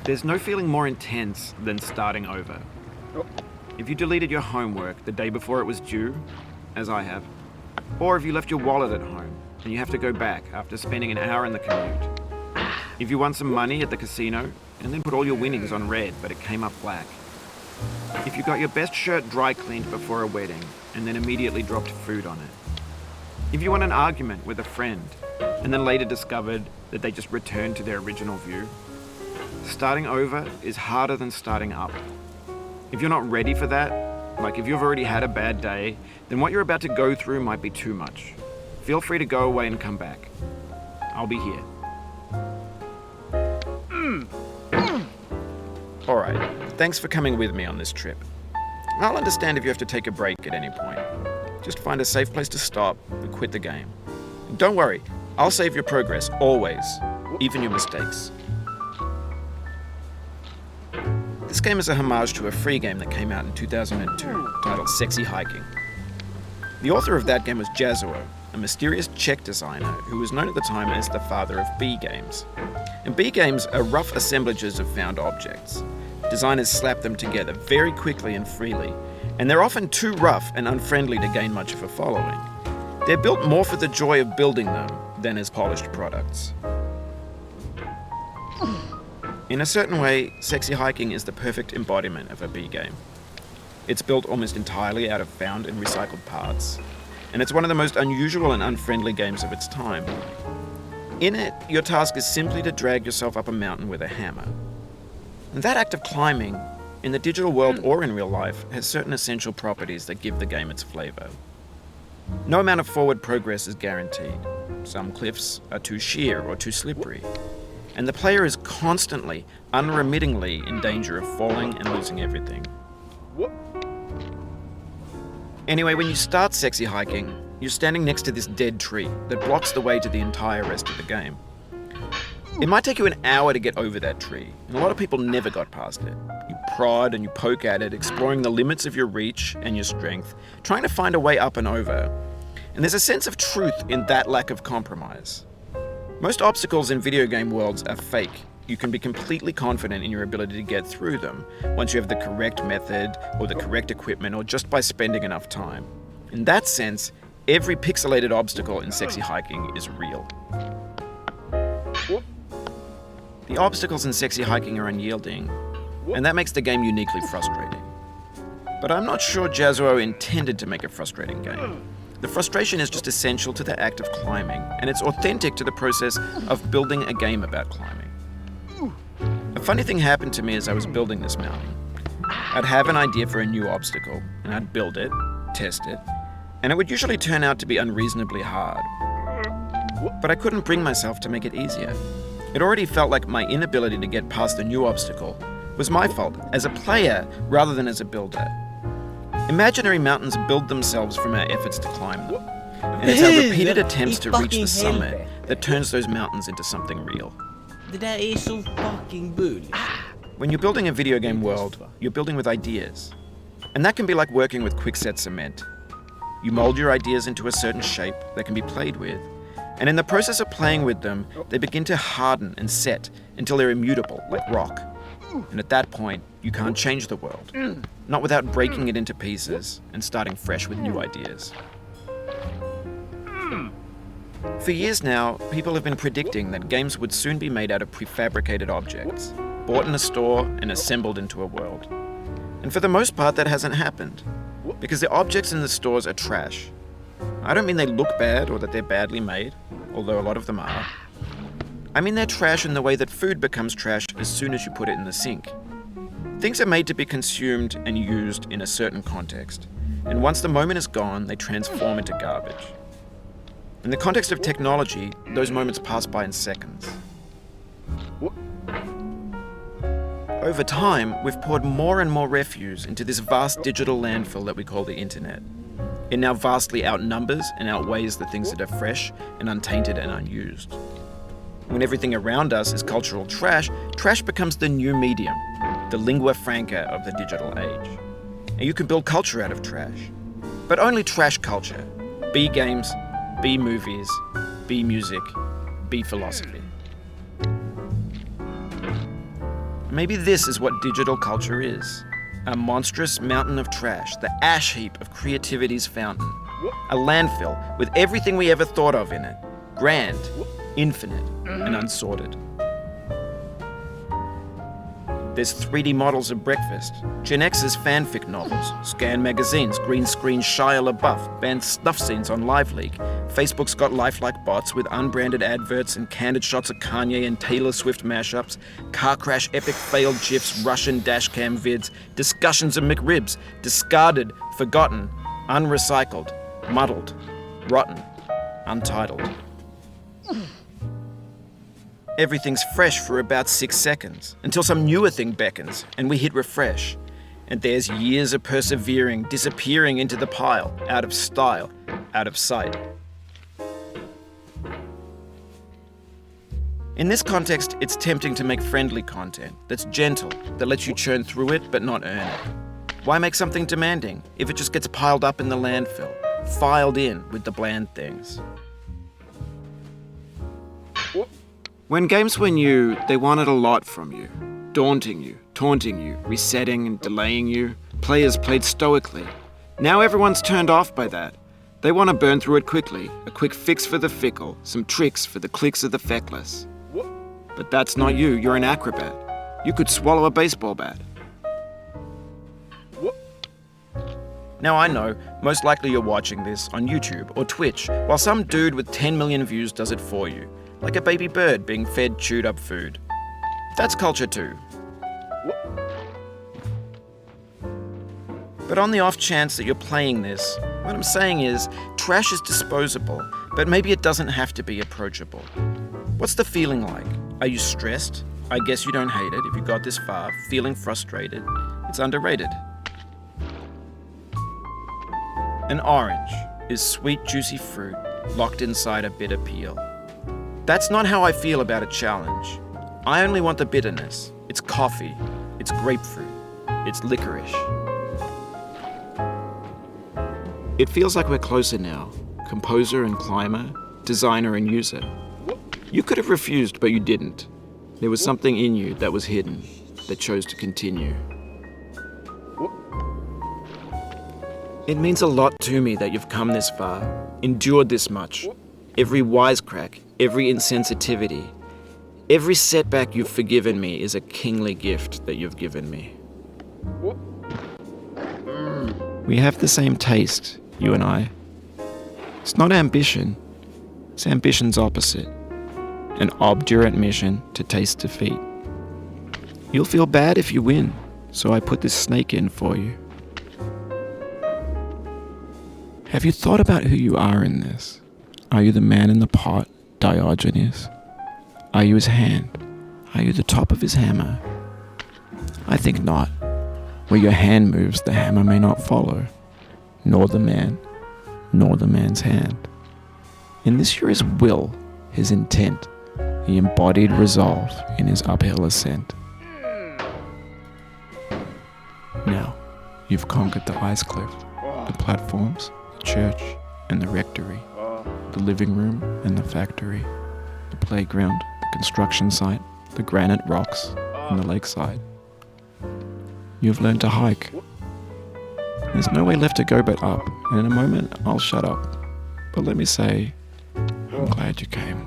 There's no feeling more intense than starting over. If you deleted your homework the day before it was due, as I have, or if you left your wallet at home and you have to go back after spending an hour in the commute. If you won some money at the casino and then put all your winnings on red but it came up black. If you got your best shirt dry cleaned before a wedding and then immediately dropped food on it. If you won an argument with a friend and then later discovered that they just returned to their original view. Starting over is harder than starting up. If you're not ready for that, like if you've already had a bad day, then what you're about to go through might be too much. Feel free to go away and come back. I'll be here. Alright, thanks for coming with me on this trip. I'll understand if you have to take a break at any point. Just find a safe place to stop and quit the game. And don't worry, I'll save your progress, always, even your mistakes. This game is a homage to a free game that came out in 2002, titled Sexy Hiking. The author of that game was Jazzuo, a mysterious Czech designer who was known at the time as the father of B games. And B games are rough assemblages of found objects. Designers slap them together very quickly and freely, and they're often too rough and unfriendly to gain much of a following. They're built more for the joy of building them than as polished products. In a certain way, Sexy Hiking is the perfect embodiment of a B game. It's built almost entirely out of found and recycled parts, and it's one of the most unusual and unfriendly games of its time. In it, your task is simply to drag yourself up a mountain with a hammer. And that act of climbing, in the digital world or in real life, has certain essential properties that give the game its flavor. No amount of forward progress is guaranteed. Some cliffs are too sheer or too slippery, and the player is constantly, unremittingly in danger of falling and losing everything. Anyway, when you start Sexy Hiking, you're standing next to this dead tree that blocks the way to the entire rest of the game. It might take you an hour to get over that tree, and a lot of people never got past it. You prod and you poke at it, exploring the limits of your reach and your strength, trying to find a way up and over. And there's a sense of truth in that lack of compromise. Most obstacles in video game worlds are fake. You can be completely confident in your ability to get through them once you have the correct method or the correct equipment or just by spending enough time. In that sense, every pixelated obstacle in Sexy Hiking is real. The obstacles in Sexy Hiking are unyielding, and that makes the game uniquely frustrating. But I'm not sure Jazzuo intended to make a frustrating game. The frustration is just essential to the act of climbing, and it's authentic to the process of building a game about climbing. A funny thing happened to me as I was building this mountain. I'd have an idea for a new obstacle, and I'd build it, test it, and it would usually turn out to be unreasonably hard. But I couldn't bring myself to make it easier. It already felt like my inability to get past the new obstacle was my fault as a player rather than as a builder. Imaginary mountains build themselves from our efforts to climb them. And it's our repeated attempts to reach the summit that turns those mountains into something real. Det där är så fucking bullish. When you're building a video game world, you're building with ideas. And that can be like working with quickset cement. You mold your ideas into a certain shape that can be played with. And in the process of playing with them, they begin to harden and set until they're immutable, like rock. And at that point, you can't change the world. Not without breaking it into pieces and starting fresh with new ideas. For years now, people have been predicting that games would soon be made out of prefabricated objects, bought in a store and assembled into a world. And for the most part, that hasn't happened, because the objects in the stores are trash. I don't mean they look bad or that they're badly made, although a lot of them are. I mean they're trash in the way that food becomes trash as soon as you put it in the sink. Things are made to be consumed and used in a certain context, and once the moment is gone, they transform into garbage. In the context of technology, those moments pass by in seconds. Over time, we've poured more and more refuse into this vast digital landfill that we call the internet. It now vastly outnumbers and outweighs the things that are fresh and untainted and unused. When everything around us is cultural trash, trash becomes the new medium, the lingua franca of the digital age. And you can build culture out of trash. But only trash culture. B games, B movies, B music, B philosophy. Maybe this is what digital culture is. A monstrous mountain of trash, the ash heap of creativity's fountain. A landfill with everything we ever thought of in it. Grand, infinite, and unsorted. There's 3D models of breakfast, Gen X's fanfic novels, scan magazines, green screen Shia LaBeouf, banned snuff scenes on LiveLeak. Facebook's got lifelike bots with unbranded adverts and candid shots of Kanye and Taylor Swift mashups, car crash epic failed GIFs, Russian dashcam vids, discussions of McRibs, discarded, forgotten, unrecycled, muddled, rotten, untitled. Everything's fresh for about 6 seconds, until some newer thing beckons, and we hit refresh. And there's years of persevering, disappearing into the pile, out of style, out of sight. In this context, it's tempting to make friendly content that's gentle, that lets you churn through it but not earn it. Why make something demanding if it just gets piled up in the landfill, filed in with the bland things? When games were new, they wanted a lot from you. Daunting you, taunting you, resetting and delaying you. Players played stoically. Now everyone's turned off by that. They want to burn through it quickly, a quick fix for the fickle, some tricks for the clicks of the feckless. But that's not you, you're an acrobat. You could swallow a baseball bat. Now I know, most likely you're watching this on YouTube or Twitch, while some dude with 10 million views does it for you. Like a baby bird being fed chewed up food. That's culture too. But on the off chance that you're playing this, what I'm saying is, trash is disposable, but maybe it doesn't have to be approachable. What's the feeling like? Are you stressed? I guess you don't hate it if you got this far, feeling frustrated. It's underrated. An orange is sweet, juicy fruit locked inside a bitter peel. That's not how I feel about a challenge. I only want the bitterness. It's coffee. It's grapefruit. It's licorice. It feels like we're closer now. Composer and climber, designer and user. You could have refused, but you didn't. There was something in you that was hidden, that chose to continue. It means a lot to me that you've come this far, endured this much. Every wisecrack, every insensitivity, every setback you've forgiven me is a kingly gift that you've given me. We have the same taste, you and I. It's not ambition, it's ambition's opposite. An obdurate mission to taste defeat. You'll feel bad if you win, so I put this snake in for you. Have you thought about who you are in this? Are you the man in the pot, Diogenes? Are you his hand? Are you the top of his hammer? I think not. Where your hand moves, the hammer may not follow, nor the man, nor the man's hand. In this you're his will, his intent, the embodied resolve in his uphill ascent. Now, you've conquered the ice cliff, the platforms, the church, and the rectory, the living room and the factory, the playground, the construction site, the granite rocks, and the lakeside. You've learned to hike. There's no way left to go but up, and in a moment I'll shut up. But let me say, I'm glad you came.